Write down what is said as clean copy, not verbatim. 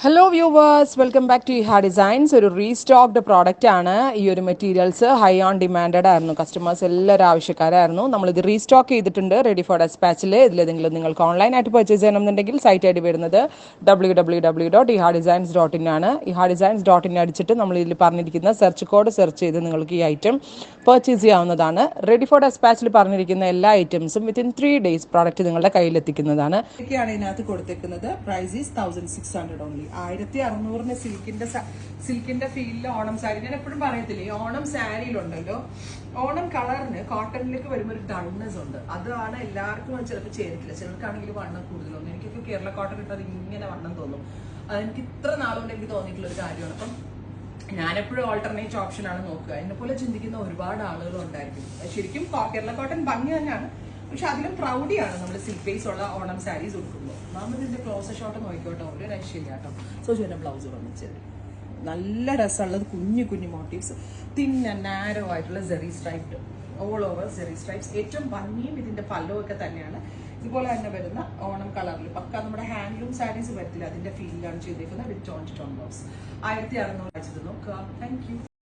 Hello viewers, welcome back to Iha designs. ഒരു restocked product ആണ്. ഈ ഒരു മെറ്റീരിയൽസ് ഹൈ ഓൺ ഡിമാൻഡഡ് ആയിരുന്നു. കസ്റ്റമേഴ്സ് എല്ലാവരും ആവശ്യക്കാരായിരുന്നു. നമ്മളിത് റീസ്റ്റോക്ക് ചെയ്തിട്ടുണ്ട് റെഡി ഫോർ ഡെസ്പാച്ചിൽ. ഇതിലേതെങ്കിലും നിങ്ങൾക്ക് ഓൺലൈനായിട്ട് പർച്ചേസ് ചെയ്യണമെന്നുണ്ടെങ്കിൽ സൈറ്റ് ഐ ഡി വരുന്നത് www.ihadesigns.in ആണ്. ihadesigns.in അടിച്ചിട്ട് നമ്മൾ ഇതിൽ പറഞ്ഞിരിക്കുന്ന സെർച്ച് കോഡ് സെർച്ച് ചെയ്ത് നിങ്ങൾക്ക് ഈ ഐറ്റം പർച്ചേസ് ചെയ്യാവുന്നതാണ്. റെഡി ഫോർ ഡെസ്പാച്ചിൽ പറഞ്ഞിരിക്കുന്ന എല്ലാ ഐറ്റംസും വിത്തിൻ 3 days പ്രോഡക്റ്റ് നിങ്ങളുടെ കയ്യിലെത്തിക്കുന്നതാണ്. ഇതൊക്കെയാണ് ഇതിനകത്ത് കൊടുത്തേക്കുന്നത്. Price is 1600 only. 1600 സിൽക്കിന്റെ ഫീലില് ഓണം സാരി. ഞാൻ എപ്പോഴും പറയത്തില്ലേ, ഓണം സാരിയിലുണ്ടല്ലോ, ഓണം കളറിന് കോട്ടണിലേക്ക് വരുമ്പോൾ ഒരു ഡൾനെസ് ഉണ്ട്. അതാണ് എല്ലാവർക്കും ചിലപ്പോൾ ചേരത്തില്ല. ചിലർക്കാണെങ്കിൽ വണ്ണം കൂടുതലൊന്നും. എനിക്കൊക്കെ കേരള കോട്ടൺ ഇട്ടത് ഇങ്ങനെ വണ്ണം തോന്നും. അതെനിക്ക് ഇത്ര നാളുകൊണ്ട് എനിക്ക് തോന്നിയിട്ടുള്ള ഒരു കാര്യമാണ്. അപ്പം ഞാനെപ്പോഴും ഓൾട്ടർനേറ്റ് ഓപ്ഷനാണ് നോക്കുക. എന്നെ പോലെ ചിന്തിക്കുന്ന ഒരുപാട് ആളുകൾ ഉണ്ടായിരിക്കും. ശരിക്കും കേരള കോട്ടൺ ഭംഗി തന്നെയാണ്, പക്ഷെ അതിലും പ്രൗഡിയാണ് നമ്മൾ സിൽക്ക് ബേസ് ഉള്ള ഓണം സാരീസ് കൊടുക്കുമ്പോൾ. നമ്മൾ ഇതിന്റെ ക്ലോസ് ഷോട്ട് നോക്കിക്കോട്ടോ, ഒരു രക്ഷയില്ല കേട്ടോ. സോജുവിന്റെ ബ്ലൗസ് വന്നിച്ചത് നല്ല രസമുള്ളത്, കുഞ്ഞു കുഞ്ഞു മോട്ടീവ്സ്, തിൻ ആൻഡ് നാരോ ആയിട്ടുള്ള സെറി സ്ട്രൈപ്ഡ്, ഓൾ ഓവർ സെറി സ്ട്രൈപ്സ്. ഏറ്റവും ഭംഗിയും ഇതിന്റെ പല്ലൊക്കെ തന്നെയാണ്. ഇതുപോലെ തന്നെ വരുന്ന ഓണം കളറിൽ പക്ക നമ്മുടെ ഹാൻഡ്ലൂം സാരീസ് വരത്തില്ല, അതിന്റെ ഫീലിലാണ് ചെയ്തേക്കുന്നത്. വിത്ത് ടോൺ ടു ടോൺ ബ്ലൗസ്. 1600 നോക്കുക. Thank you.